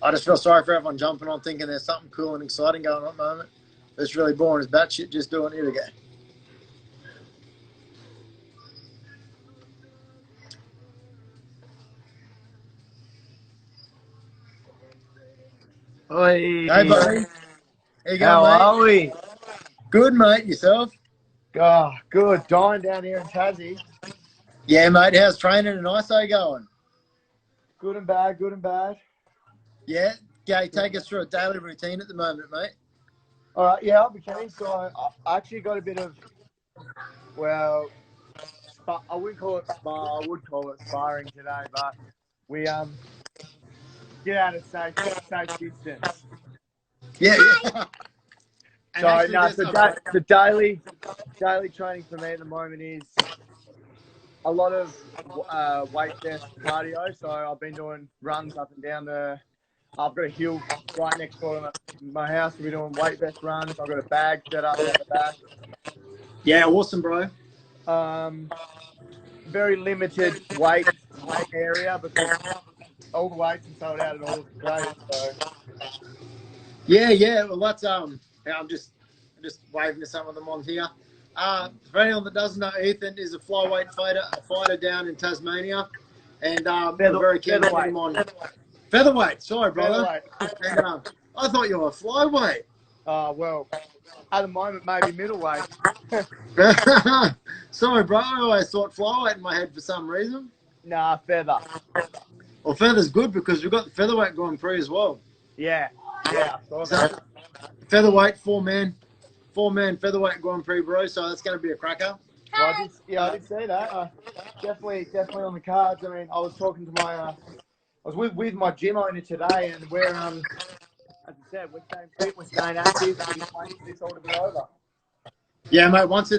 I just feel sorry for everyone jumping on thinking there's something cool and exciting going on at the moment. It's really boring as batshit just doing it again. Oi. Hey, buddy. How you going, How mate? are we? Good, mate. Yourself? Oh, good. Dying down here in Tassie. Yeah, mate. How's training and ISO going? Good and bad, good and bad. Yeah? Take us through a daily routine at the moment, mate. All right, yeah, I'll be keen. So I actually got a bit of, well, I wouldn't call it spar. I would call it sparring today, but we get out of safe distance. Yeah. And So actually, no, there's the daily training for me at the moment is a lot of weight vest cardio. So I've been doing runs up and down I've got a hill right next door to my house. We're doing weight vest runs. I've got a bag set up at the back. Yeah, awesome, bro. Very limited weight area because all the weights are sold out at all the places. So Yeah. Well, that's I'm just waving to some of them on here. For anyone that doesn't know, Ethan is a flyweight fighter down in Tasmania, and we're very keen to get him on featherweight. Sorry, brother. And, I thought you were a flyweight. Well, at the moment maybe middleweight. Sorry, bro. I always thought flyweight in my head for some reason. Nah, feather. Well, feather's good because we've got the featherweight Grand Prix as well. Yeah. I saw that. Featherweight, four-man featherweight Grand Prix, bro. So that's going to be a cracker. Well, I did see that. Definitely on the cards. I mean, I was talking to I was with my gym owner today, and we're as I said, we're staying fit, we're staying active, and we're waiting for this all to be over. Yeah, mate. Once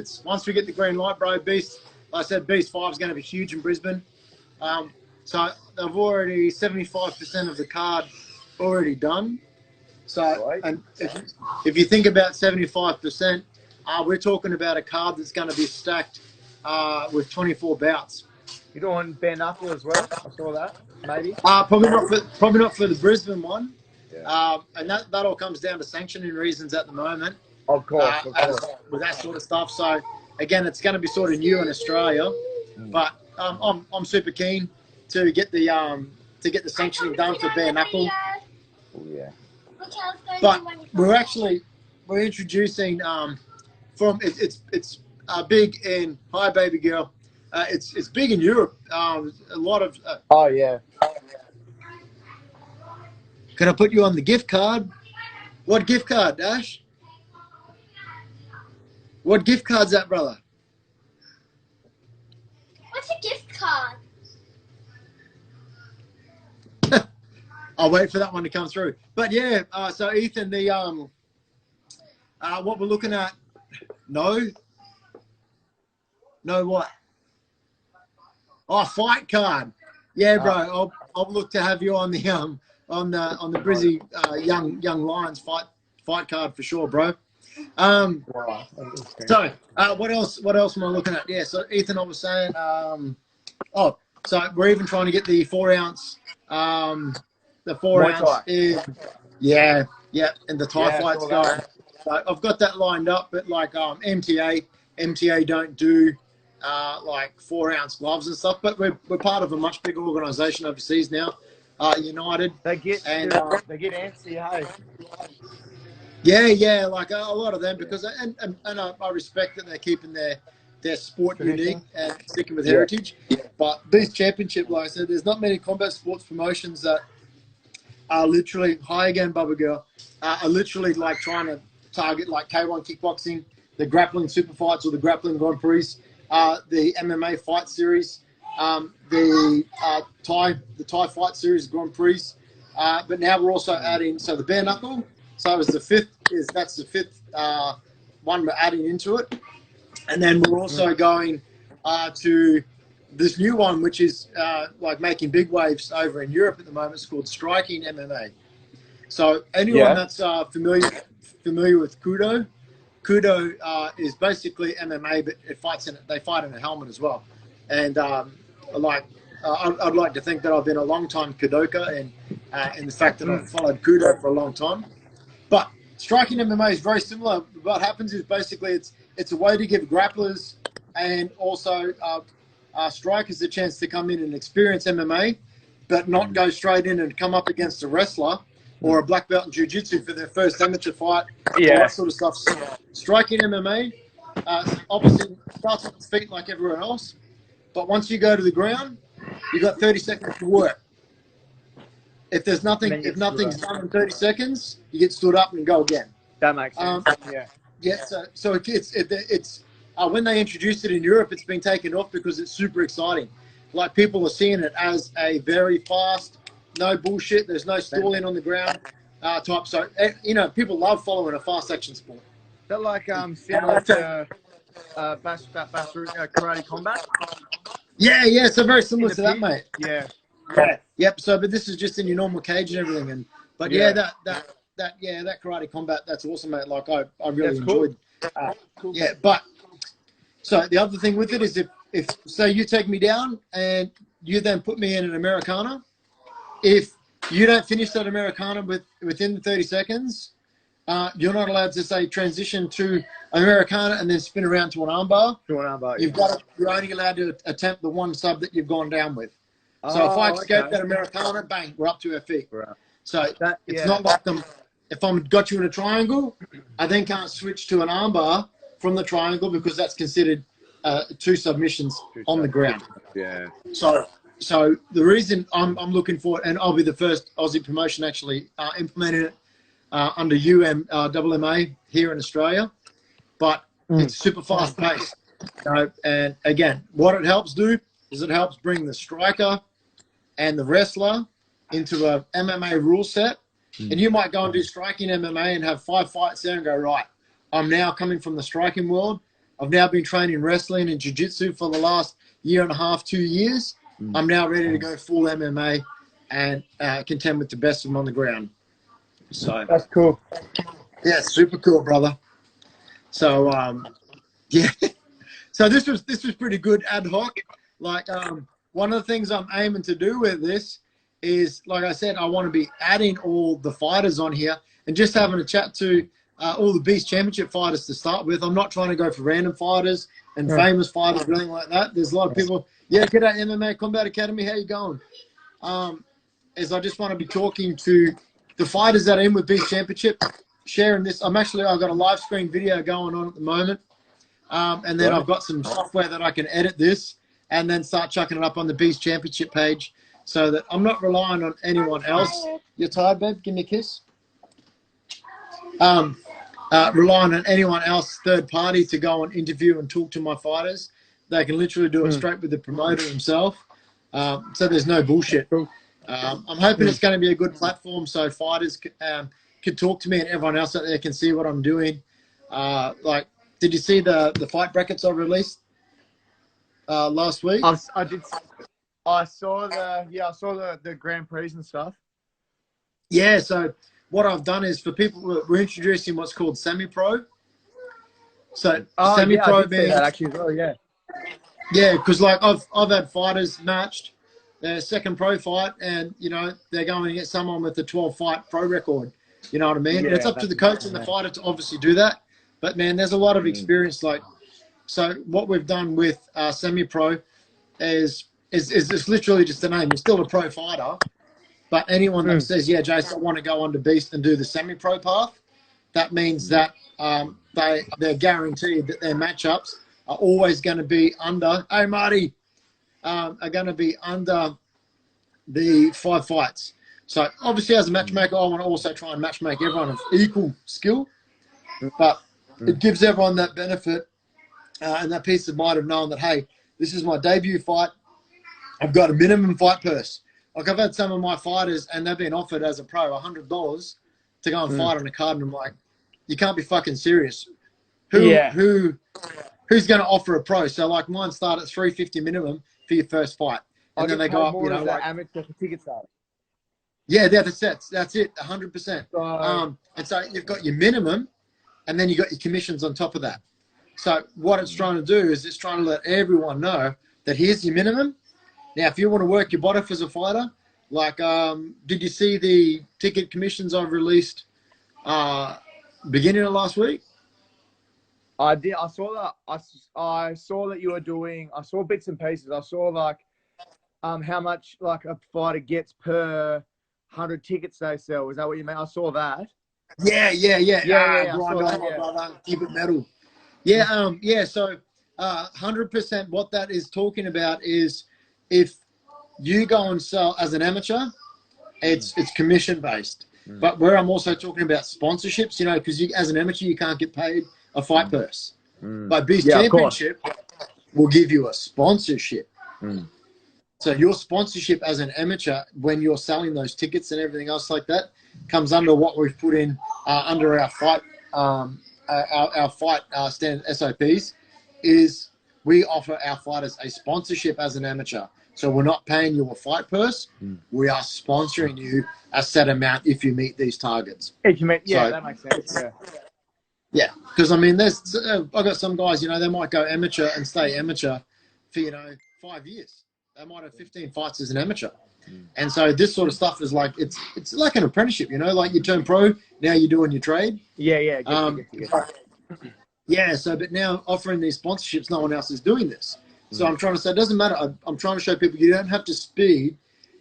we get the green light, bro, Beast. Like I said, Beast 5 is going to be huge in Brisbane. So they've already 75% of the card already done. So, and if you think about 75%, we're talking about a card that's going to be stacked with 24 bouts. You're doing bare knuckle as well. I saw that. Maybe. Probably not for the Brisbane one. Yeah. And that all comes down to sanctioning reasons at the moment. Of course. With that sort of stuff. So again, it's going to be sort of new in Australia, but I'm super keen to get the sanctioning done for bare knuckle. Oh yeah. But we're introducing it's big in hi baby girl. It's big in Europe. A lot of. Oh yeah. Can I put you on the gift card? What gift card, Dash? What gift card's that, brother? What's a gift card? I'll wait for that one to come through. But yeah, so Ethan, the what we're looking at, no what? Oh, fight card. Yeah, bro. I'll look to have you on the Brizzy young Lions fight card for sure, bro. So what else am I looking at? Yeah, so Ethan, I was saying, so we're even trying to get the 4 ounce, the 4 ounce is, yeah, and the Thai fights going. So I've got that lined up, but like MTA don't do like 4 ounce gloves and stuff, but we're part of a much bigger organisation overseas now, United. They get antsy, hey. Yeah, like a lot of them because and I respect that they're keeping their sport unique and sticking with heritage. But these championship, like I said, there's not many combat sports promotions that are literally Bubba Girl, are literally like trying to target like K1 kickboxing, the grappling super fights or the grappling Grand Prix, the MMA fight series, the Thai fight series Grand Prix. But now we're also adding the bare knuckle. So that's the fifth one we're adding into it. And then we're also going to this new one, which is like making big waves over in Europe at the moment. It's called striking MMA. So anyone that's familiar with Kudo is basically MMA, but they fight in a helmet as well. And I'd like to think that I've been a long time Kudoka, and in the fact that I've followed Kudo for a long time. But striking MMA is very similar. What happens is basically it's a way to give grapplers and also strikers the chance to come in and experience MMA, but not go straight in and come up against a wrestler or a black belt in jiu-jitsu for their first amateur fight, all that sort of stuff. So striking MMA obviously starts on its feet like everywhere else, but once you go to the ground, you've got 30 seconds to work. If there's nothing, if nothing's done in 30 seconds, you get stood up and go again. That makes sense. Yeah. So it's when they introduced it in Europe, it's been taken off because it's super exciting. Like people are seeing it as a very fast, no bullshit. There's no stalling on the ground type. So people love following a fast action sport. Is that like similar to karate combat? Yeah. So very similar to that, mate. Yeah. Yep. So, but this is just in your normal cage and everything, but that karate combat, that's awesome, mate. Like I really enjoyed. Cool. Yeah, but so the other thing with it is if say you take me down and you then put me in an Americana, if you don't finish that Americana within the 30 seconds, you're not allowed to say transition to Americana and then spin around to an armbar. You're only allowed to attempt the one sub that you've gone down with. So if I escape that Americana, bang, we're up to our feet. Right. So it's not like if I'm got you in a triangle, I then can't switch to an armbar from the triangle because that's considered 2 submissions on the ground. Yeah. So the reason I'm looking for it, and I'll be the first Aussie promotion actually implementing it under UMMA here in Australia, but it's super fast paced. And again, what it helps do is it helps bring the striker and the wrestler into a MMA rule set. And you might go and do striking MMA and have 5 fights there and go, right, I'm now coming from the striking world. I've now been training wrestling and jiu-jitsu for the last 1.5 to 2 years. I'm now ready to go full MMA and contend with the best of them on the ground. So that's cool. Yeah, super cool, brother. So so this was pretty good ad hoc. Like one of the things I'm aiming to do with this is, like I said, I want to be adding all the fighters on here and just having a chat to all the Beast Championship fighters to start with. I'm not trying to go for random fighters and famous fighters or anything like that. There's a lot of people, g'day MMA Combat Academy, how you going? Is I just want to be talking to the fighters that are in with Beast Championship, sharing this. I've got a live screen video going on at the moment. And then I've got some software that I can edit this and then start chucking it up on the Beast Championship page so that I'm not relying on anyone else. You're tired, babe? Give me a kiss. Relying on anyone else, third party, to go and interview and talk to my fighters. They can literally do it straight with the promoter himself. So there's no bullshit. I'm hoping it's going to be a good platform so fighters can talk to me and everyone else out there can see what I'm doing. Did you see the fight brackets I released last week? I did. I saw the Grand Prix and stuff. Yeah. So what I've done is for people, we're introducing what's called semi-pro. So semi-pro means that actually as well. Yeah. Yeah, because like I've had fighters matched their second pro fight, and they're going to get someone with a 12-fight pro record. You know what I mean? Yeah, it's up to the coach and the fighter to obviously do that. But man, there's a lot of experience. So what we've done with semi-pro is literally just a name. You're still a pro fighter, but anyone that says, yeah, Jason, I want to go on to Beast and do the semi-pro path, that means that they're guaranteed that their matchups are always going to be under. Hey, Marty, are going to be under the 5 fights. So obviously, as a matchmaker, I want to also try and matchmake everyone of equal skill, but it gives everyone that benefit and that peace of mind of knowing that, hey, this is my debut fight. I've got a minimum fight purse. Like I've had some of my fighters, and they've been offered as a pro $100 to go and fight on a card, and I'm like, you can't be fucking serious. Who's going to offer a pro? So like mine start at $350 minimum for your first fight, and then they go up. Amateur ticket starter. Yeah, that's it, 100%. And so you've got your minimum, and then you got your commissions on top of that. So what it's trying to do is it's trying to let everyone know that here's your minimum. Now, if you want to work your butt off as a fighter, Like, did you see the ticket commissions I've released beginning of last week? I did. I saw that. I saw that you were doing. I saw bits and pieces. I saw like how much like a fighter gets per 100 tickets they sell. Is that what you mean? I saw that. Yeah. Yeah. I Brian, saw that. my Yeah. brother, keep it metal. Yeah. So, 100%. What that is talking about is if you go and sell as an amateur, it's commission based. But where I'm also talking about sponsorships, you know, because as an amateur you can't get paid a fight purse. But Beast Championship will give you a sponsorship. So your sponsorship as an amateur, when you're selling those tickets and everything else like that, comes under what we've put in under our fight standard SOPs. Is we offer our fighters a sponsorship as an amateur. So we're not paying you a fight purse. We are sponsoring you a set amount if you meet these targets. That makes sense. Yeah, because I mean, I've got some guys, you know, they might go amateur and stay amateur for, 5 years. They might have 15 fights as an amateur. And so this sort of stuff is like, it's like an apprenticeship, you know, like you turn pro, now you're doing your trade. Yeah. Yeah, but now offering these sponsorships, no one else is doing this. So I'm trying to say, it doesn't matter. I'm trying to show people you don't have to speed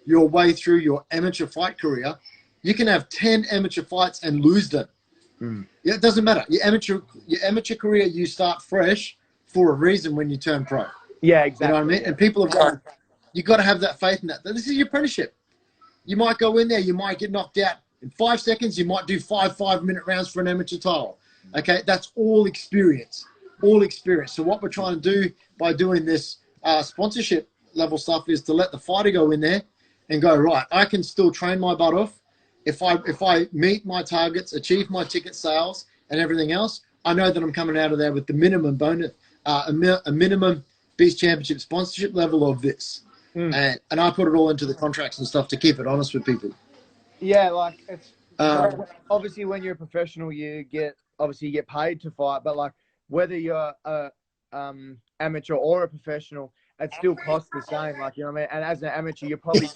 your way through your amateur fight career. You can have 10 amateur fights and lose them. Yeah, it doesn't matter. Your amateur career, you start fresh for a reason when you turn pro. Yeah, exactly. You know what I mean? And people have got, you got to have that faith in that. This is your apprenticeship. You might go in there, you might get knocked out in 5 seconds. You might do 5-minute rounds for an amateur title. Okay, that's all experience. So what we're trying to do by doing this sponsorship level stuff is to let the fighter go in there and go, right, I can still train my butt off. If I meet my targets, achieve my ticket sales and everything else, I know that I'm coming out of there with the minimum bonus, a minimum Beast Championship sponsorship level of this. And I put it all into the contracts and stuff to keep it honest with people. Yeah, like it's obviously when you're a professional, you get paid to fight, but like whether you're a amateur or a professional, it still costs the same. Like, you know what I mean? And as an amateur, you're probably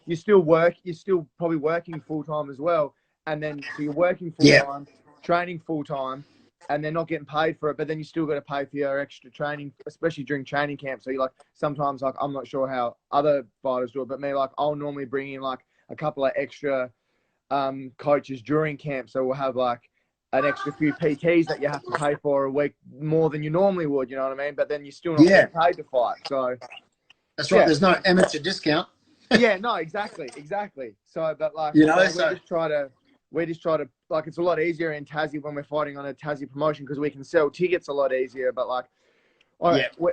you're still probably working full time as well. And then so you're working full time, training full time, and they're not getting paid for it, but then you still got to pay for your extra training, especially during training camp. So you like sometimes like I'm not sure how other fighters do it, but me, like I'll normally bring in like a couple of extra coaches during camp. So we'll have like an extra few PTs that you have to pay for a week more than you normally would, you know what I mean? But then you're still not getting paid to fight. So that's right. There's no amateur discount. Yeah, no, exactly. So, but like, you know, we just try to like, it's a lot easier in Tassie when we're fighting on a Tassie promotion because we can sell tickets a lot easier. But like,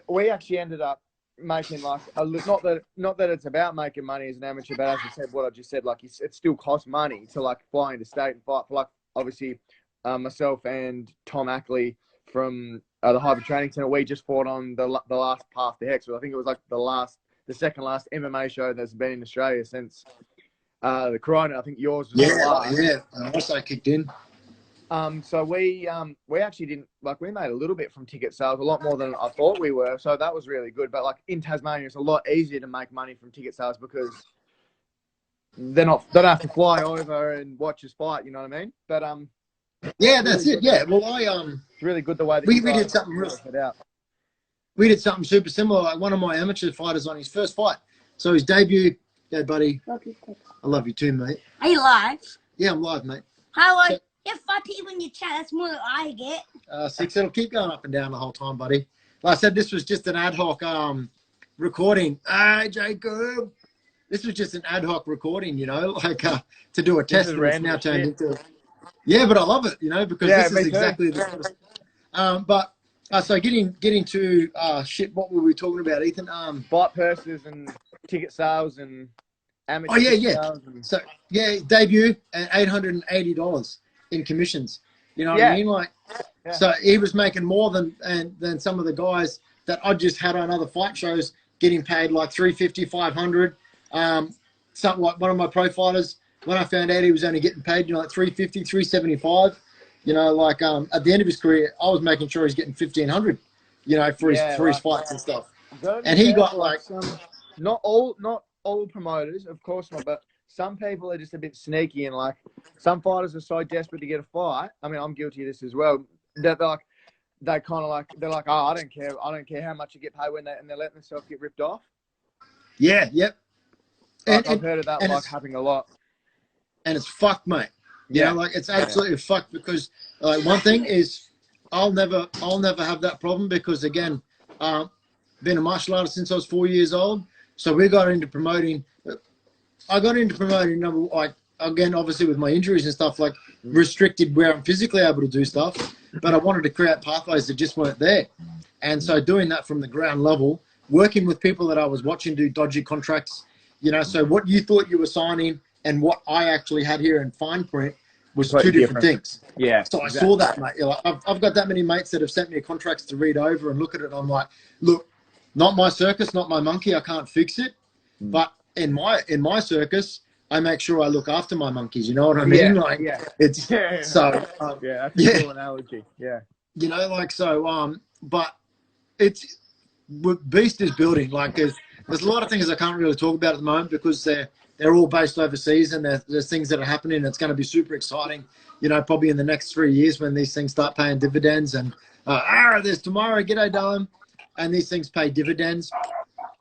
we actually ended up making like not that it's about making money as an amateur, but as I said, what I just said, like it still costs money to like fly into state and fight for like obviously myself and Tom Ackley from the Hyper Training Center. We just fought on the last Path to Hex. So I think it was like the second last MMA show that's been in Australia since the Corona. I think yours was the last. Yeah. I also kicked in. So we actually didn't we made a little bit from ticket sales, a lot more than I thought we were. So that was really good. But like in Tasmania, it's a lot easier to make money from ticket sales because they don't have to fly over and watch us fight. You know what I mean? But yeah, that's it. Yeah. Well, it's really good the way that we did something we did something super similar. Like one of my amateur fighters on his first fight. So his debut. Yeah, buddy. I love you too, mate. Are you live? Yeah, I'm live, mate. How if I tell you when you chat, that's more than I get. 6, it'll keep going up and down the whole time, buddy. Like I said, this was just an ad hoc recording. Hey, Jacob. This was just an ad hoc recording, you know, like to do a test. It's now turned into. Yeah, but I love it, you know, because this is exactly the sort of. But so getting to shit. What were we talking about, Ethan? Fight purses and ticket sales and amateur. Oh yeah. So debut at $880 in commissions. You know what I mean? Like, so he was making more than some of the guys that I just had on other fight shows getting paid like $350, $500. Something like one of my pro fighters. When I found out he was only getting paid, like $350, $375. You know, like at the end of his career, I was making sure he's getting $1,500. You know, for his fights and stuff. And he got like not all promoters, of course not, but some people are just a bit sneaky, and like some fighters are so desperate to get a fight. I mean, I'm guilty of this as well. That like they kind of like they're like, oh, I don't care how much you get paid and they're letting themselves get ripped off. Yeah, yep. I've heard of that like happening a lot. And it's fucked, mate. You know, like it's absolutely fucked because like one thing is I'll never have that problem because again, been a martial artist since I was 4 years old. So we got into promoting. I got into promoting like again, obviously with my injuries and stuff, like restricted where I'm physically able to do stuff. But I wanted to create pathways that just weren't there. And so doing that from the ground level, working with people that I was watching do dodgy contracts, you know, so what you thought you were signing and what I actually had here in fine print was two different things. Yeah. So I saw that, mate. Like, I've got that many mates that have sent me contracts to read over and look at it. And I'm like, look, not my circus, not my monkey. I can't fix it. But in my circus, I make sure I look after my monkeys. You know what I mean? It's so that's a cool analogy. Yeah. You know, like so. But it's Beast is building. Like there's a lot of things I can't really talk about at the moment because they're all based overseas and there's things that are happening. It's going to be super exciting. You know, probably in the next 3 years when these things start paying dividends and there's tomorrow. G'day, darling. And these things pay dividends.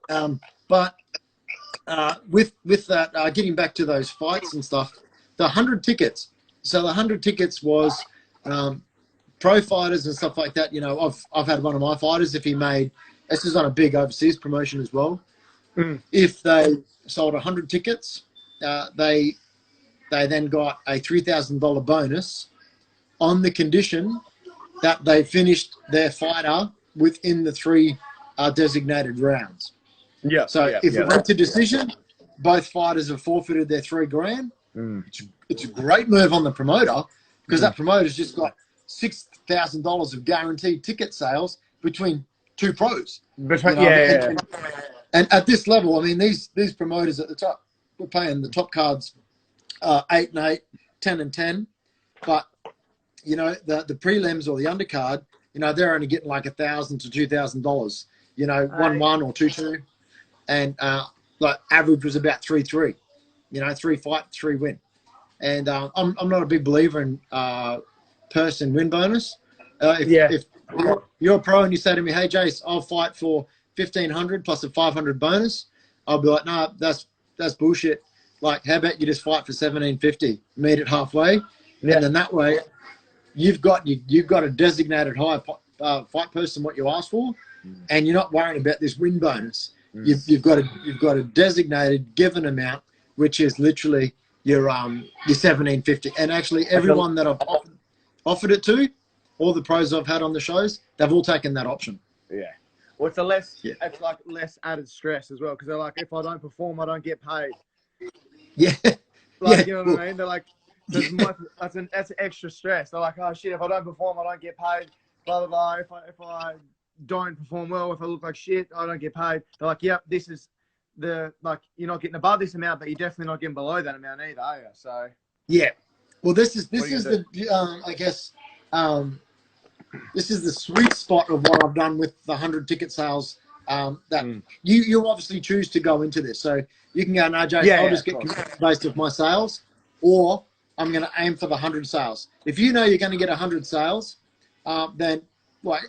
But with that, getting back to those fights and stuff, the 100 tickets. So the 100 tickets was pro fighters and stuff like that. You know, I've had one of my fighters, if he made, this is on a big overseas promotion as well. If they sold 100 tickets, they then got a $3,000 bonus on the condition that they finished their fighter within the 3 designated rounds. Yeah. So if it went to decision, both fighters have forfeited their $3,000. It's a great move on the promoter because that promoter's just got $6,000 of guaranteed ticket sales between 2 pros. And at this level, I mean, these promoters at the top, we're paying the top cards 8 and 8, 10 and 10, but you know the prelims or the undercard, you know, they're only getting like $1,000 to $2,000. You know, 1-1 or 2-2, and like average was about 3-3. You know, 3 fight, 3 win. And I'm not a big believer in person win bonus. If you're a pro and you say to me, hey Jace, I'll fight for 1,500 plus a 500 bonus, I'll be like, nah, that's bullshit. Like, how about you just fight for 1,750, meet it halfway, and then that way you've got a designated high fight person what you asked for, and you're not worrying about this win bonus. You've got a designated given amount, which is literally your 1,750. And actually, everyone that I've offered it to, all the pros I've had on the shows, they've all taken that option. Yeah. Well, it's like less added stress as well because they're like, if I don't perform, I don't get paid. Yeah. Like, you know what I mean? They're like, that's extra stress. They're like, oh shit, if I don't perform, I don't get paid. Blah blah blah. If I don't perform well, if I look like shit, I don't get paid. They're like, yep, this is you're not getting above this amount, but you're definitely not getting below that amount either, are you? So yeah. Well, this is the I guess this is the sweet spot of what I've done with the 100 ticket sales. That you obviously choose to go into this, so you can go, no, Jason, I'll just get commission based off my sales, or I'm going to aim for the 100 sales. If you know you're going to get 100 sales, then like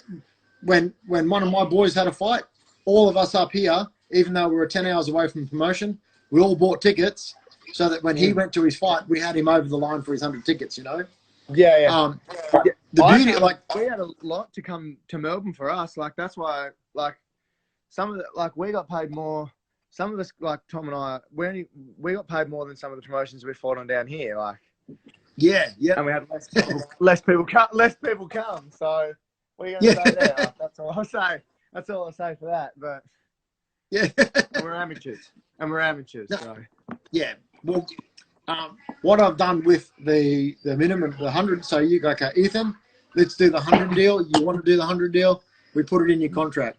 when one of my boys had a fight, all of us up here, even though we were 10 hours away from promotion, we all bought tickets so that when he went to his fight, we had him over the line for his 100 tickets, you know? Yeah. The beauty, we had a lot to come to Melbourne for us. Like, that's why, like, some of the, like, we got paid more. Some of us, like Tom and I, we got paid more than some of the promotions we fought on down here. Like, yeah. And we had less people come. So what are you going to say there? That's all I'll say. That's all I'll say for that. But yeah, we're amateurs. So. Yeah. Well, what I've done with the minimum, the 100, so you go, okay, Ethan, let's do the 100 deal. You want to do the 100 deal? We put it in your contract.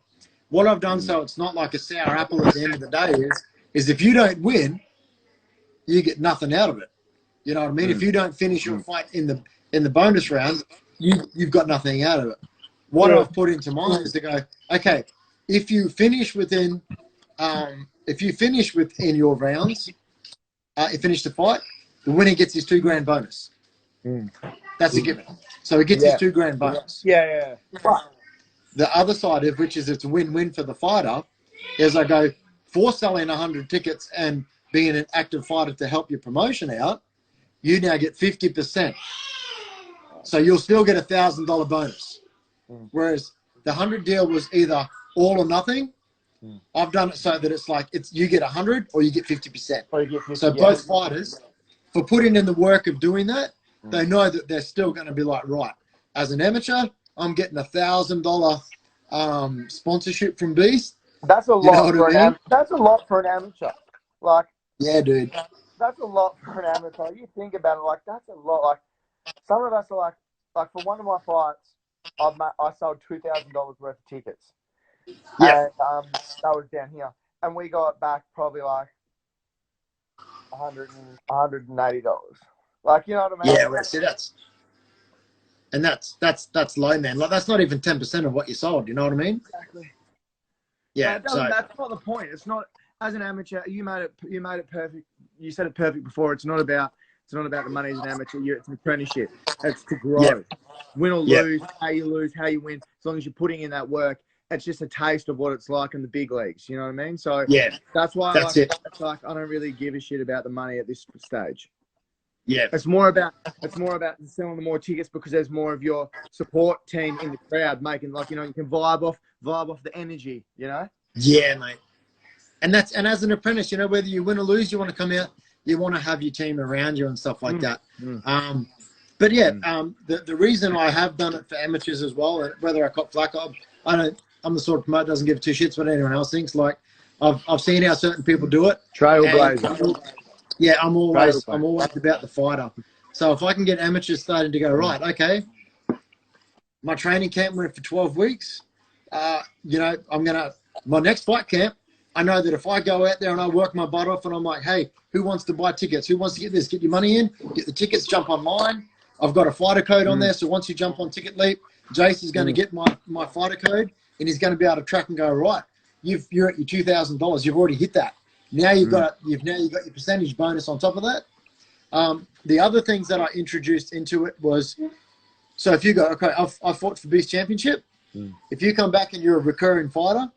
What I've done so it's not like a sour apple at the end of the day is if you don't win, you get nothing out of it. You know what I mean? If you don't finish your fight in the bonus round, you've got nothing out of it. What I've put into mine is to go, okay, if you finish within if you finish within your rounds, you finish the fight, the winner gets his $2,000 bonus. That's a given. So he gets his $2,000 bonus. Yeah. But the other side of which is it's a win-win for the fighter is I go, for selling 100 tickets and being an active fighter to help your promotion out, you now get 50%. So you'll still get $1,000 bonus. Whereas the 100 deal was either all or nothing. I've done it so that it's like you get 100 or you get 50%. Or you get 50, so both fighters, for putting in the work of doing that, they know that they're still going to be like, right, as an amateur, I'm getting $1,000 sponsorship from Beast. That's a lot. You know what I mean? That's a lot for an amateur. Like, yeah, dude. That's a lot for an amateur. You think about it, like that's a lot. Like some of us are like for one of my fights, I sold $2,000 worth of tickets. Yeah. And that was down here, and we got back probably like $180. Like, you know what I mean? Yeah, well, see, that's low, man. Like that's not even 10% of what you sold. You know what I mean? Exactly. Yeah. So that's not the point. It's not, as an amateur. You made it perfect. You said it perfect before. It's not about the money as an amateur. It's an apprenticeship. It's to grow. Yep. Win or lose, how you lose, how you win. As long as you're putting in that work, it's just a taste of what it's like in the big leagues. You know what I mean? So that's why I don't really give a shit about the money at this stage. Yeah. It's more about selling the more tickets because there's more of your support team in the crowd making, like, you know, you can vibe off the energy, you know? Yeah, mate. And as an apprentice, you know, whether you win or lose, you want to come out, you want to have your team around you and stuff like that. But yeah, the reason I have done it for amateurs as well, and whether I cop flack, I'm the sort of promoter that doesn't give two shits what anyone else thinks. Like I've seen how certain people do it. Trailblazer. Yeah, I'm always about the fighter. So if I can get amateurs starting to go, right, okay, my training camp went for 12 weeks. You know, my next fight camp, I know that if I go out there and I work my butt off and I'm like, hey, who wants to buy tickets? Who wants to get this? Get your money in, get the tickets, jump online. I've got a fighter code on there. So once you jump on Ticket Leap, Jace is going to get my fighter code and he's going to be able to track and go, right, you're at your $2,000. You've already hit that. Now you've got your percentage bonus on top of that. The other things that I introduced into it was, so if you go, okay, I fought for Beast Championship. If you come back and you're a recurring fighter,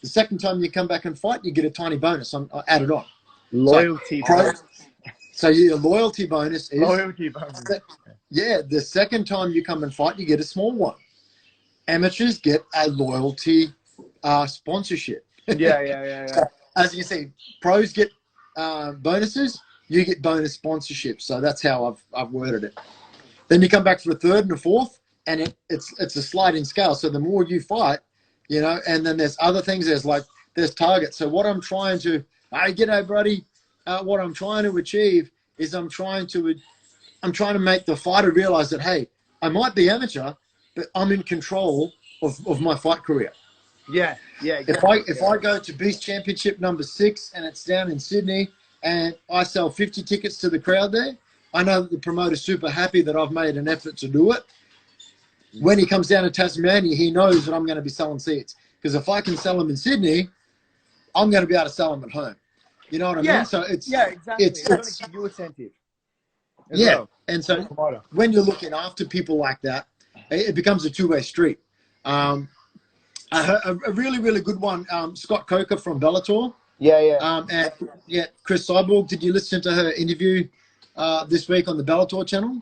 the second time you come back and fight, you get a tiny bonus added on. Loyalty bonus. So your loyalty bonus is... Loyalty bonus. Yeah, the second time you come and fight, you get a small one. Amateurs get a loyalty sponsorship. Yeah. So, as you see, pros get bonuses, you get bonus sponsorships. So that's how I've worded it. Then you come back for a third and a fourth, and it's a sliding scale. So the more you fight, you know, and then there's other things. There's targets. So what I'm trying to, g'day, buddy. What I'm trying to achieve is I'm trying to make the fighter realize that, hey, I might be amateur, but I'm in control of my fight career. Yeah. Exactly. If I go to Beast Championship number 6 and it's down in Sydney and I sell 50 tickets to the crowd there, I know that the promoter's super happy that I've made an effort to do it. When he comes down to Tasmania, he knows that I'm going to be selling seats. Because if I can sell them in Sydney, I'm going to be able to sell them at home. You know what I mean? So exactly. It's going to give you incentive. Well. And so when you're looking after people like that, it becomes a two-way street. I heard a really, really good one, Scott Coker from Bellator. And Chris Cyborg, did you listen to her interview this week on the Bellator channel?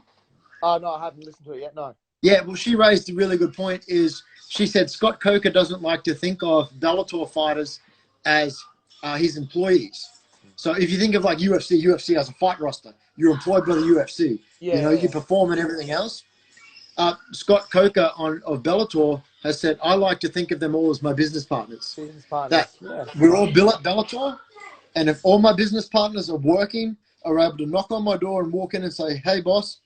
Oh, no, I haven't listened to it yet, no. Yeah, well, she raised a really good point. She said Scott Coker doesn't like to think of Bellator fighters as his employees. So if you think of like UFC has a fight roster. You're employed by the UFC. You perform and everything else. Scott Coker of Bellator has said, I like to think of them all as my business partners. We're all built at Bellator, and if all my business partners are able to knock on my door and walk in and say, hey, boss,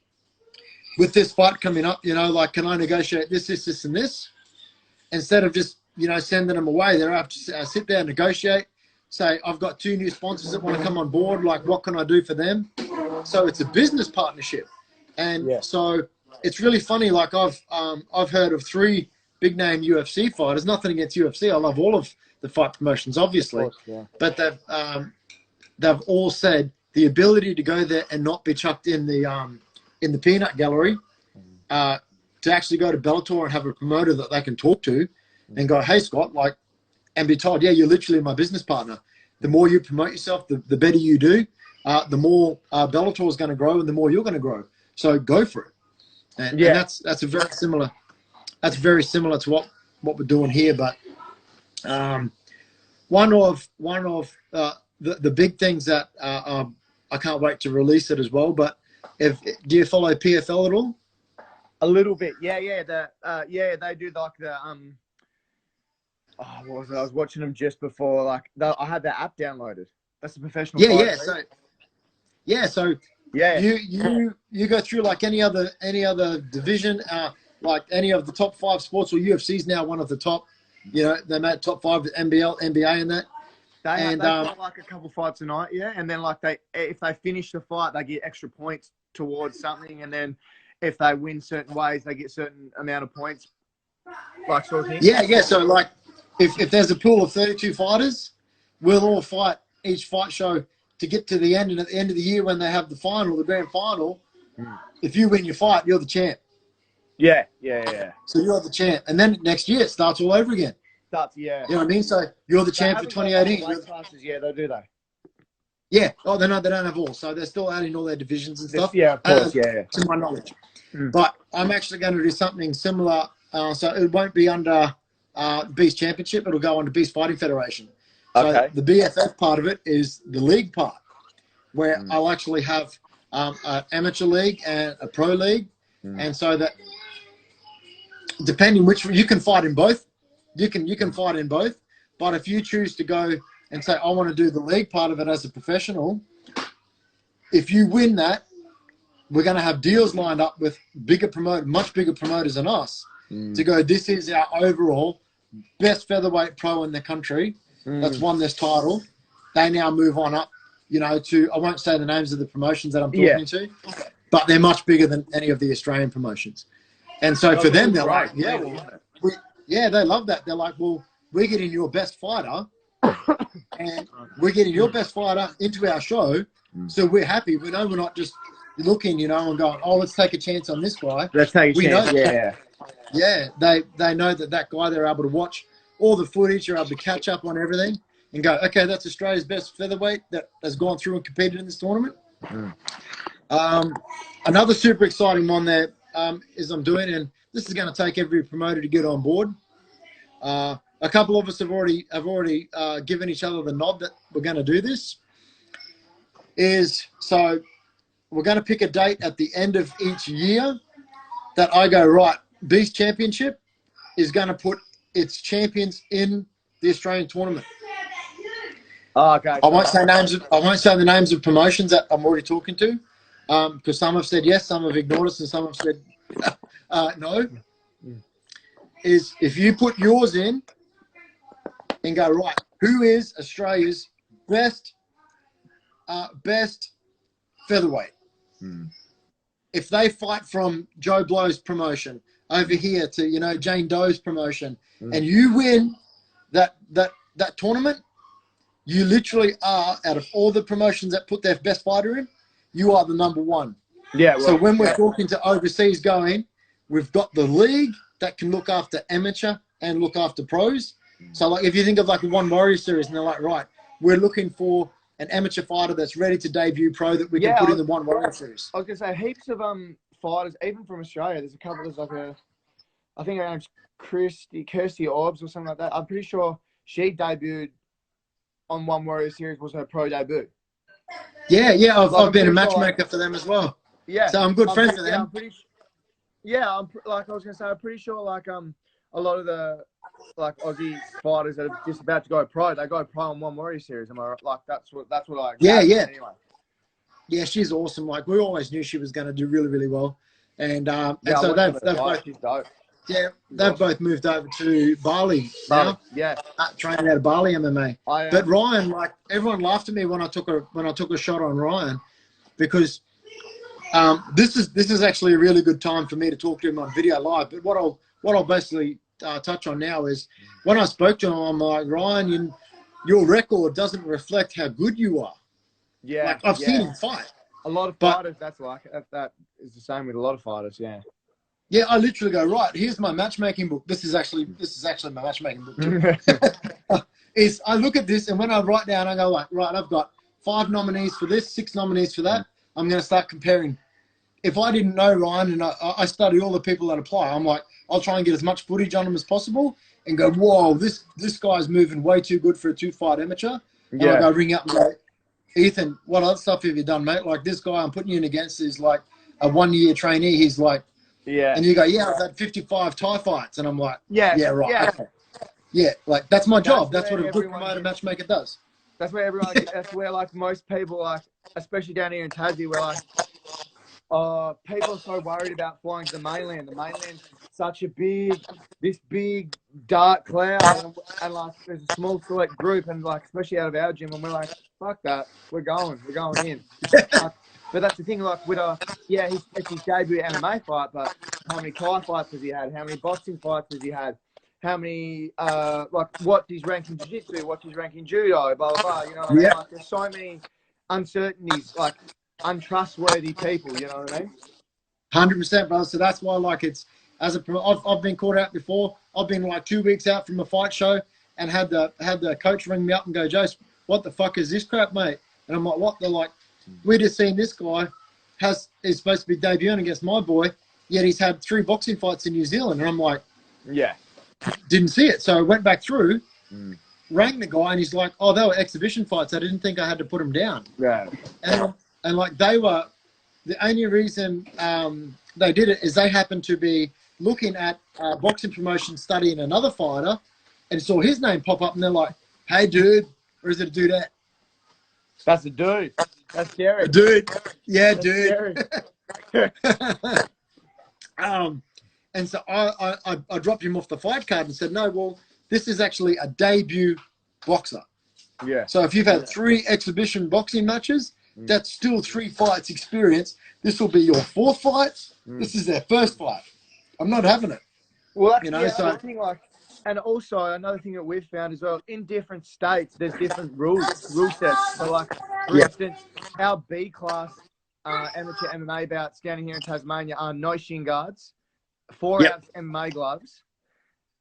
with this fight coming up, you know, like, can I negotiate this, and this? Instead of just, you know, sending them away, they're have to sit there and negotiate, say, I've got 2 new sponsors that want to come on board, like, what can I do for them? So it's a business partnership. And so it's really funny, like I've heard of 3 big name UFC fighters. Nothing against UFC. I love all of the fight promotions, obviously, Of course, yeah. but they've all said the ability to go there and not be chucked in the peanut gallery, to actually go to Bellator and have a promoter that they can talk to and go, hey, Scott, like, and be told, yeah, you're literally my business partner. The more you promote yourself, the better you do, the more Bellator is going to grow and the more you're going to grow. So go for it. And that's very similar. That's very similar to what we're doing here. But one of the big things that I can't wait to release it as well. But do you follow PFL at all? A little bit, yeah. They do like the what was it? I was watching them just before. Like I had that app downloaded. That's a professional. So you go through like any other division, like any of the top 5 sports, or UFC's now one of the top. You know, they made top 5 with NBL, NBA, and that. They got like a couple fights tonight, yeah, and then like if they finish the fight, they get extra points towards something, and then if they win certain ways, they get certain amount of points, like sort of thing. Yeah. So like, if there's a pool of 32 fighters, we'll all fight each fight show to get to the end, and at the end of the year when they have the grand final, if you win your fight, you're the champ. Yeah. So you're the champ, and then next year it starts all over again. You know what I mean? So you're the champ for 2018. Classes, yeah, they do, though. Yeah. Oh, they don't have all, so they're still adding all their divisions and stuff. Yeah, of course. Yeah. To my knowledge, but I'm actually going to do something similar. So it won't be under Beast Championship. It'll go under Beast Fighting Federation. So the BFF part of it is the league part, where I'll actually have an amateur league and a pro league, and so that depending which you can fight in both, you can fight in both. But if you choose to go and say I want to do the league part of it as a professional, if you win that, we're going to have deals lined up with much bigger promoters than us to go. This is our overall best featherweight pro in the country that's won this title. They now move on up, you know, to, I won't say the names of the promotions that I'm talking to, but they're much bigger than any of the Australian promotions. And so for them, they're like, they love that. They're like, well, we're getting your best fighter and we're getting your best fighter into our show. So we're happy. We know we're not just looking, you know, and going, oh, let's take a chance on this guy. Let's take a chance, they know that guy, they're able to watch all the footage, you're able to catch up on everything and go, okay, that's Australia's best featherweight that has gone through and competed in this tournament. Another super exciting one there is I'm doing, and this is going to take every promoter to get on board. A couple of us have already given each other the nod that we're going to do this. So we're going to pick a date at the end of each year that I go, right, Beast Championship is going to put its champions in the Australian tournament. Oh, okay. I won't say the names of promotions that I'm already talking to, because some have said yes, some have ignored us, and some have said no. Is if you put yours in and go, right, who is Australia's best featherweight? If they fight from Joe Blow's promotion over here to, you know, Jane Doe's promotion, and you win that tournament, you literally are, out of all the promotions that put their best fighter in, you are the number one. Yeah. Well, so when we're talking to overseas going, we've got the league that can look after amateur and look after pros. So like if you think of like a One Warrior series, and they're like, right, we're looking for an amateur fighter that's ready to debut pro that we can put in the One Warrior series. I was gonna say heaps of fighters, even from Australia. There's a couple. There's like I think her name's Kirsty Orbs or something like that. I'm pretty sure she debuted on One Warrior series, was her pro debut. Yeah. I've been a matchmaker for them as well. Yeah. So I'm good friends with them. I was gonna say, I'm pretty sure like a lot of the like Aussie fighters that are just about to go pro, they go pro on One Warrior series. Am I right? Like that's what I anyway. Yeah, she's awesome. Like we always knew she was going to do really, really well, and so they've both moved over to Bali now. Yeah, training out of Bali MMA. But Ryan, like everyone laughed at me when I took a shot on Ryan, because this is actually a really good time for me to talk to him on video live. But what I'll basically touch on now is when I spoke to him, I'm like, Ryan, your record doesn't reflect how good you are. Yeah. Like, I've seen him fight. A lot of fighters, that is the same with a lot of fighters, yeah. Yeah, I literally go, right, here's my matchmaking book. This is actually my matchmaking book too. I look at this, and when I write down, I go, like, right, I've got 5 nominees for this, 6 nominees for that. I'm going to start comparing. If I didn't know Ryan and I study all the people that apply, I'm like, I'll try and get as much footage on him as possible and go, whoa, this guy's moving way too good for a 2-fight amateur. And I go ring up and go, Ethan, what other stuff have you done, mate? Like, this guy I'm putting you in against is like a 1-year trainee. He's like, and you go, yeah, I've had 55 Thai fights. And I'm like, yeah, right. Yeah. Okay. Yeah, like, that's my job. That's what a good promoter matchmaker does. That's where everyone, that's where, like, most people, like, especially down here in Tassie, we're like, people are so worried about flying to the mainland. The mainland's such a big, dark cloud. And like, there's a small select group, and, like, especially out of our gym, and we're like, fuck that. We're going in. But that's the thing, like, with it's his debut MMA fight, but how many Thai fights has he had? How many boxing fights has he had? How many, like, what's his ranking jiu-jitsu? What's his ranking judo? Blah, blah, blah. You know what I mean? Like, there's so many uncertainties, like, untrustworthy people, you know what I mean? 100%, brother. So that's why, like, I've been caught out before. I've been like 2 weeks out from a fight show and had the coach ring me up and go, Jose, what the fuck is this crap, mate? And I'm like, what? They're like, we just seen this guy is supposed to be debuting against my boy, yet he's had 3 boxing fights in New Zealand. And I'm like, didn't see it. So I went back through, rang the guy, and he's like, oh, they were exhibition fights. I didn't think I had to put them down. Yeah. And like, they were, the only reason they did it is they happened to be looking at boxing promotion studying another fighter and saw his name pop up, and they're like, hey, dude, or is it a dudette? That's a dude. That's scary. A dude. Yeah, That's dude. And so I dropped him off the fight card and said, no, well, this is actually a debut boxer. Yeah. So if you've had 3 exhibition boxing matches, that's still 3 fights experience. This will be your 4th fight. This is their 1st fight. I'm not having it. Well, that's, you know, so the thing, like, and also another thing that we've found as well, in different states, there's different rule sets. So, like, for instance, our B class amateur MMA bouts down here in Tasmania are no shin guards, 4-ounce MMA gloves,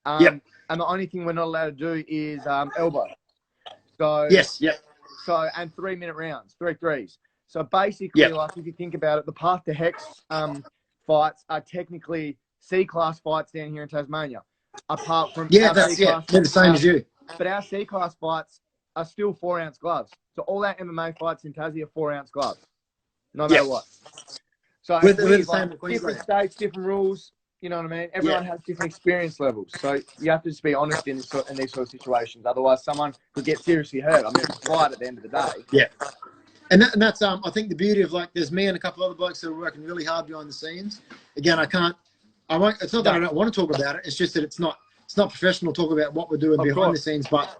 and the only thing we're not allowed to do is elbow. So So, and 3-minute rounds, 3 threes. So basically, like, if you think about it, the Path to Hex fights are technically C-class fights down here in Tasmania. Apart from they're the same as you. But our C-class fights are still 4-ounce gloves. So all our MMA fights in Tassie are 4-ounce gloves, no matter what. So we're the same like, different states, different rules. You know what I mean? Everyone has different experience levels. So you have to just be honest in these sort of situations. Otherwise, someone could get seriously hurt. I mean, it's a fight at the end of the day. Yeah. And that's I think the beauty of, like, there's me and a couple other blokes that are working really hard behind the scenes. Again, I won't, it's not that I don't want to talk about it. It's just that it's not professional to talk about what we're doing behind the scenes. But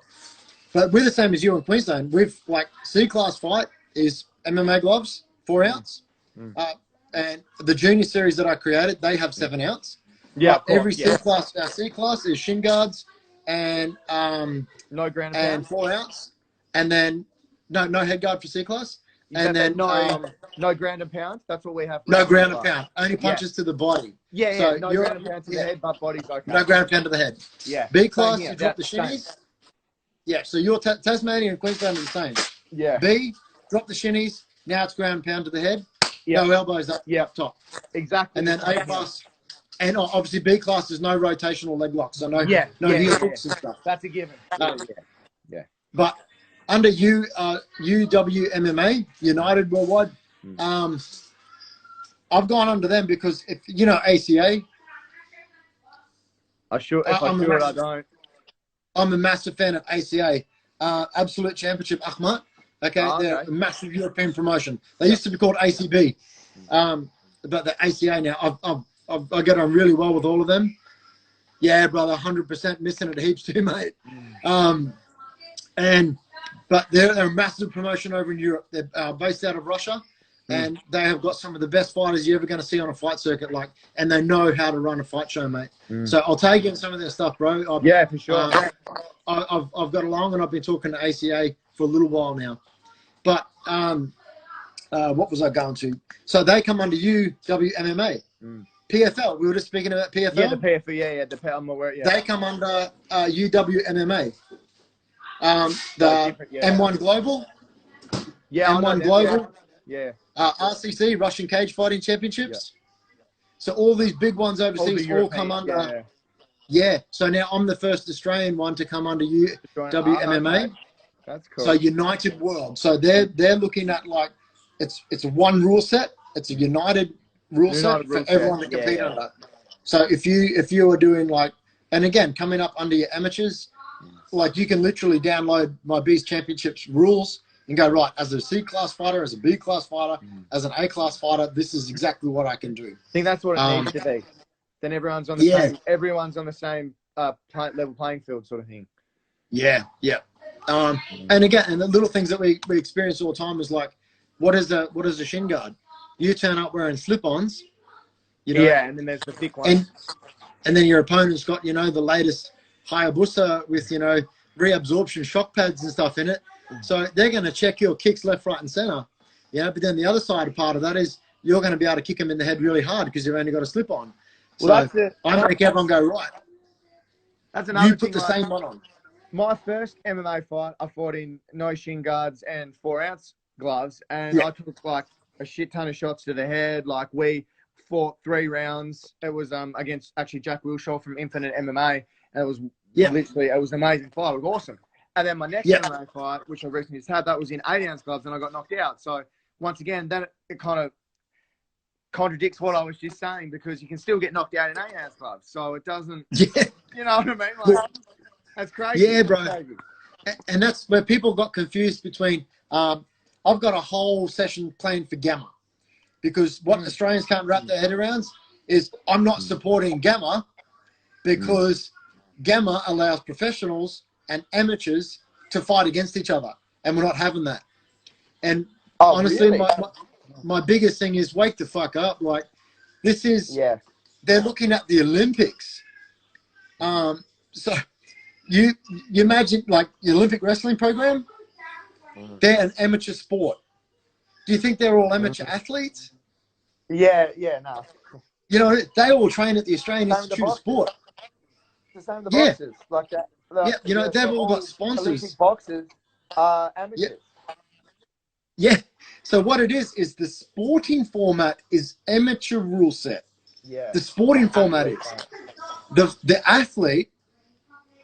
we're the same as you in Queensland. We've, like, C-class fight is MMA gloves, 4-ounce. And the junior series that I created, they have 7-ounce. Yeah, every C-class, our C-class is shin guards and no ground and pound. 4-ounce, and then no head guard for C-class, and then no ground and pound. That's what we have. No ground and pound. Only punches to the body. So no ground and pound to the head, but body's okay. No ground and pound to the head. Yeah. B class, you drop the shinies. Yeah. So your Tasmania and Queensland are the same. Yeah. B, drop the shinies. Now it's ground and pound to the head. No elbows up top. Exactly. And then A class, and obviously B class is no rotational leg locks. So no heel hooks and stuff. That's a given. But under UWMMA, United Worldwide, I've gone under them because, if you know ACA. I don't. I'm a massive fan of ACA. Absolute Championship Ahmad. Okay, they're a massive European promotion. They used to be called ACB, but the ACA now. I get on really well with all of them. Yeah, brother, 100% missing it heaps too, mate. But they're a massive promotion over in Europe. They're based out of Russia. and they have got some of the best fighters you're ever going to see on a fight circuit. And they know how to run a fight show, mate. So I'll take in some of their stuff, bro. For sure. I've got along, and I've been talking to ACA for a little while now. But what was I going to? So they come under UWMMA. PFL. We were just speaking about PFL. Yeah, the PFL. I'm aware. Yeah. They come under UWMMA. The M1 Global. Yeah. M1 Global. Yeah. RCC, Russian Cage Fighting Championships. Yeah. So all these big ones overseas all come under. Yeah. So now I'm the first Australian one to come under UWMMA. That's cool. So United World. So they're looking at it's one rule set. It's a united rule set for everyone to compete under. So if you are doing and again coming up under your amateurs, you can literally download my Beast Championships rules and go, right, as a C class fighter, as a B class fighter, as an A class fighter, this is exactly what I can do. I think that's what it needs to be. Then everyone's on the same. Everyone's on the same level playing field, sort of thing. Yeah. And again, and the little things that we experience all the time is what is a shin guard? You turn up wearing slip-ons, and then there's the thick one, and then your opponent's got the latest Hayabusa with reabsorption shock pads and stuff in it. So they're going to check your kicks left, right, and center. But then the other side of part of that is you're going to be able to kick them in the head really hard because you've only got a slip on. So I make everyone go, right. That's another thing. You put the same one on. My first MMA fight, I fought in no shin guards and 4-ounce gloves, and I took a shit ton of shots to the head. We fought 3 rounds. It was against actually Jack Wilshaw from Infinite MMA, and it was literally an amazing fight. It was awesome. And then my next MMA fight, which I recently just had, that was in 8-ounce gloves, and I got knocked out. So once again, then it kind of contradicts what I was just saying, because you can still get knocked out in 8-ounce gloves. So it doesn't, you know what I mean? That's crazy. Yeah, bro. Crazy. And that's where people got confused between, I've got a whole session planned for Gamma, because what Australians can't wrap their head around is I'm not supporting Gamma because Gamma allows professionals and amateurs to fight against each other, and we're not having that. And honestly, really? my biggest thing is wake the fuck up. This is, they're looking at the Olympics. So you imagine the Olympic wrestling program, they're an amateur sport. Do you think they're all amateur athletes? No. They all train at the Australian Institute of Sport. The same with the boxers, like that. They've all got sponsors. Olympic boxers are amateurs. Yeah. So what it is the sporting format is amateur rule set. Yeah. The sporting format is. The athlete,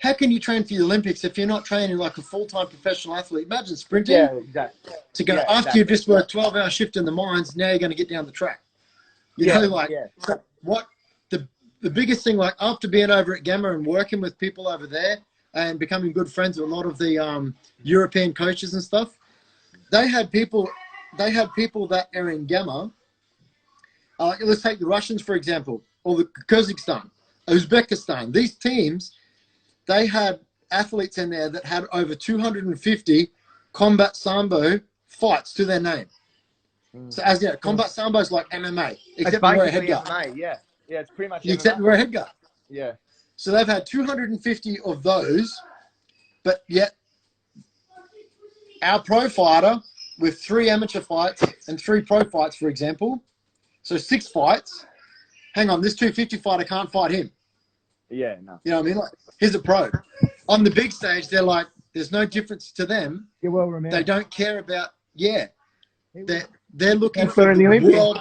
how can you train for the Olympics if you're not training like a full-time professional athlete? Imagine sprinting. Yeah, exactly. To go after you've just worked 12-hour shift in the mines, now you're going to get down the track. What the biggest thing, after being over at Gamma and working with people over there and becoming good friends with a lot of the European coaches and stuff, they had people that are in Gamma. Let's take the Russians, for example, or the Kyrgyzstan, Uzbekistan. These teams, they had athletes in there that had over 250 combat sambo fights to their name. So as combat sambo is like MMA, except you wear a headguard. MMA, yeah, it's pretty much except you wear a headguard. Yeah. So they've had 250 of those, but yet our pro fighter with 3 amateur fights and 3 pro fights, for example, so 6 fights. Hang on, this 250 fighter can't fight him. Yeah, no. You know what I mean? He's a pro. On the big stage, they're like, there's no difference to them. You're well remembered. They don't care about, they're looking for the world.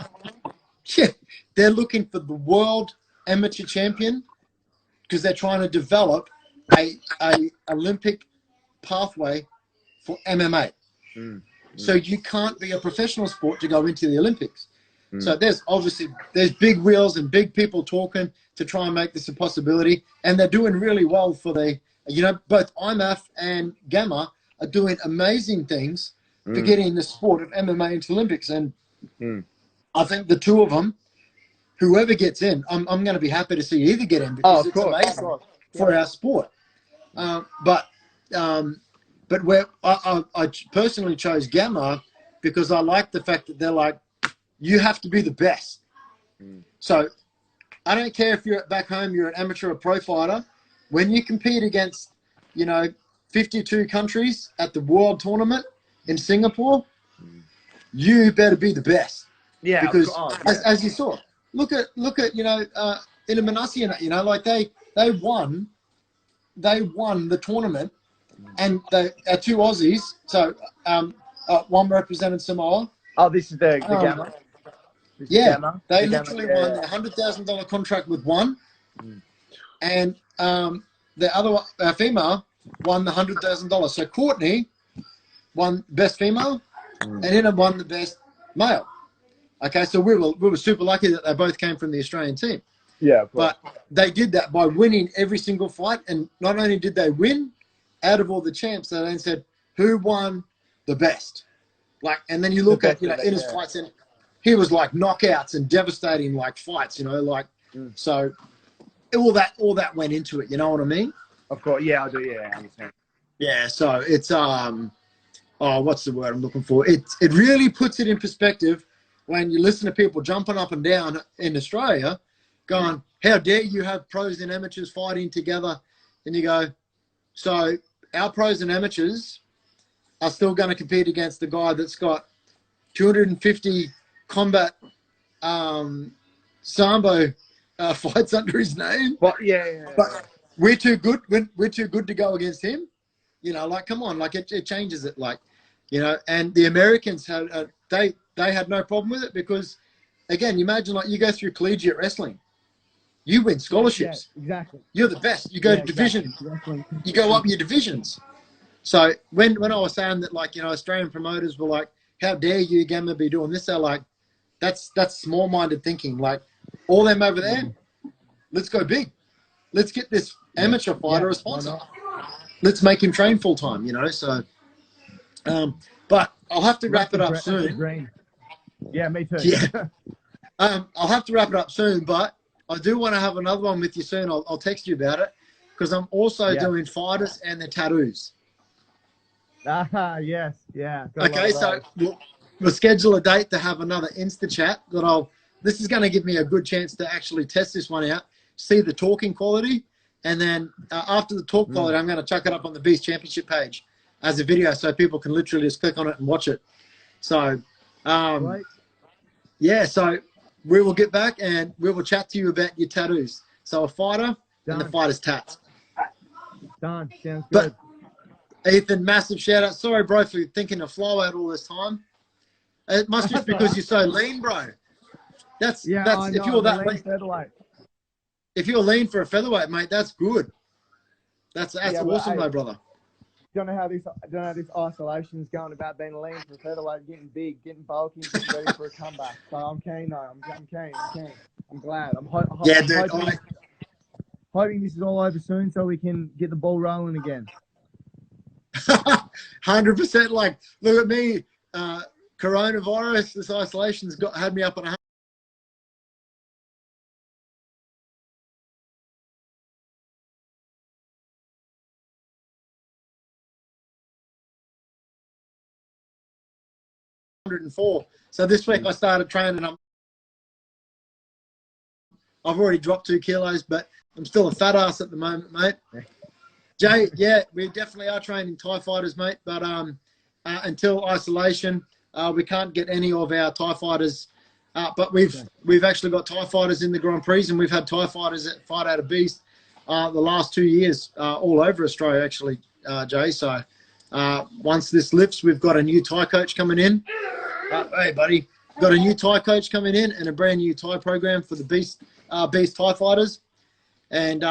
Yeah, they're looking for the world amateur champion because they're trying to develop a Olympic pathway for MMA. So you can't be a professional sport to go into the Olympics. So there's big wheels and big people talking to try and make this a possibility, and they're doing really well for both IMAF and Gamma are doing amazing things for getting the sport of MMA into the Olympics. And I think the two of them, whoever gets in, I'm going to be happy to see either get in because it's amazing for our sport. But where I personally chose Gamma because I like the fact that they're you have to be the best. So I don't care if you're back home, you're an amateur or pro fighter. When you compete against, 52 countries at the world tournament in Singapore, you better be the best. Yeah, because yeah. as you saw, look at Illuminati, like they won the tournament, and our two Aussies. So one represented Samoa. Oh, this is the Gamma. Yeah, Gamma. they the literally Gamma. won the $100,000 contract with one, and the other female won the $100,000. So Courtney won best female, and Inna won the best male. Okay, so we were super lucky that they both came from the Australian team. Yeah, but they did that by winning every single fight, and not only did they win, out of all the champs, they then said who won the best. And then you look at Inna's fights, and he was like knockouts and devastating fights, so all that went into it. You know what I mean? Of course, yeah, I do. Yeah, I understand. Yeah, so it's what's the word I'm looking for? It really puts it in perspective when you listen to people jumping up and down in Australia, going, "How dare you have pros and amateurs fighting together?" And you go, "So our pros and amateurs are still going to compete against the guy that's got 250 combat sambo fights under his name." Well, yeah. But we're too good. We're too good to go against him. Come on, it changes it, And the Americans had they had no problem with it because, again, you imagine you go through collegiate wrestling, you win scholarships. Yeah, exactly. You're the best. You go to division. Exactly. You go up your divisions. So when I was saying that, Australian promoters were like, "How dare you, Gamma, be doing this?" They're like, "That's small-minded thinking. All them over there, let's go big. Let's get this amateur fighter a sponsor. Let's make him train full time." So. But I'll have to wrap it up soon. Yeah, me too. Yeah. I'll have to wrap it up soon, but I do want to have another one with you soon. I'll text you about it because I'm also doing fighters and the tattoos. Yes, yeah. Okay, so we'll schedule a date to have another Insta chat this is going to give me a good chance to actually test this one out, see the talking quality, and then after the talk quality, I'm going to chuck it up on the Beast Championship page as a video so people can literally just click on it and watch it. So, so we will get back and we will chat to you about your tattoos. So a fighter and the fighter's tats. Done. Sounds good. But Ethan, massive shout out. Sorry, bro, for thinking of flow out all this time. It must just because you're so lean, bro. That's if you're that lean featherweight. If you're lean for a featherweight, mate, that's good. That's awesome, though, brother. Don't know how this isolation is going about being lean for a featherweight, getting big, getting bulky, getting ready for a comeback. So I'm keen, though. I'm keen. I'm glad. I'm hoping this is all over soon so we can get the ball rolling again. 100%. Look at me. Coronavirus, this isolation's had me up on 104. So this week I started training. I've already dropped 2 kilos, but I'm still a fat ass at the moment, mate. Jay, we definitely are training Thai fighters, mate. But until isolation, we can't get any of our Thai fighters. But we've actually got Thai fighters in the Grand Prix, and we've had Thai fighters that fight out of Beast the last 2 years all over Australia, actually, Jay. So once this lifts, we've got a new Thai coach coming in. Hey, buddy. Got a new Thai coach coming in and a brand new Thai program for the Beast Thai fighters. And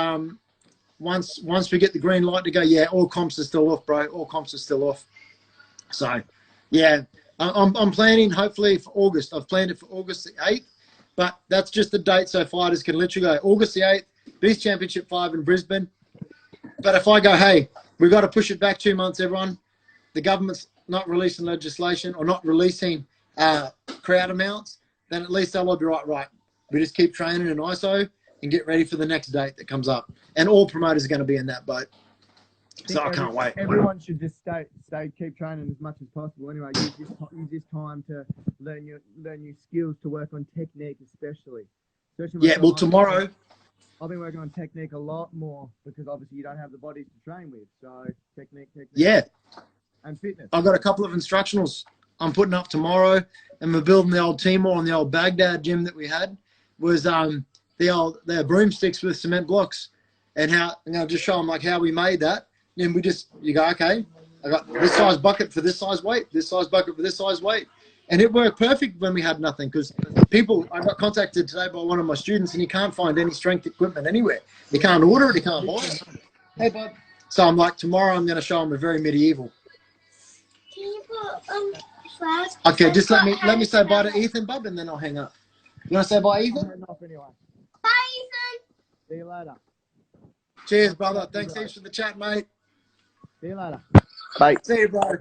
once we get the green light to go, all comps are still off, bro. All comps are still off. So, I'm planning hopefully for August. I've planned it for August the 8th, but that's just the date so fighters can literally go August the 8th, Beast Championship 5 in Brisbane. But if I go, hey, we've got to push it back 2 months, everyone. The government's not releasing legislation or not releasing crowd amounts, then at least they'll be right. We just keep training in ISO and get ready for the next date that comes up. And all promoters are going to be in that boat. So I can't wait. Everyone should just keep training as much as possible. Anyway, use this time to learn new skills to work on technique, especially Yeah, well, tomorrow I've been working on technique a lot more because obviously you don't have the bodies to train with. So technique. Yeah, and fitness. I've got a couple of instructionals I'm putting up tomorrow, and we're building the old Timor and the old Baghdad gym that we had. Was the broomsticks with cement blocks, and I'll just show them like how we made that. And you go, okay, I got this size bucket for this size weight, this size bucket for this size weight. And it worked perfect when we had nothing, because I got contacted today by one of my students, and he can't find any strength equipment anywhere. He can't order it, he can't buy it. Hey, bud. So I'm like, tomorrow I'm going to show him a very medieval. Can you put flowers? Okay, just let me say bye to Ethan, bud, and then I'll hang up. You want to say bye, Ethan? I'm off anyway. Bye, Ethan. See you later. Cheers, brother. Thanks heaps for the chat, mate. See you later. Bye. See you, bro.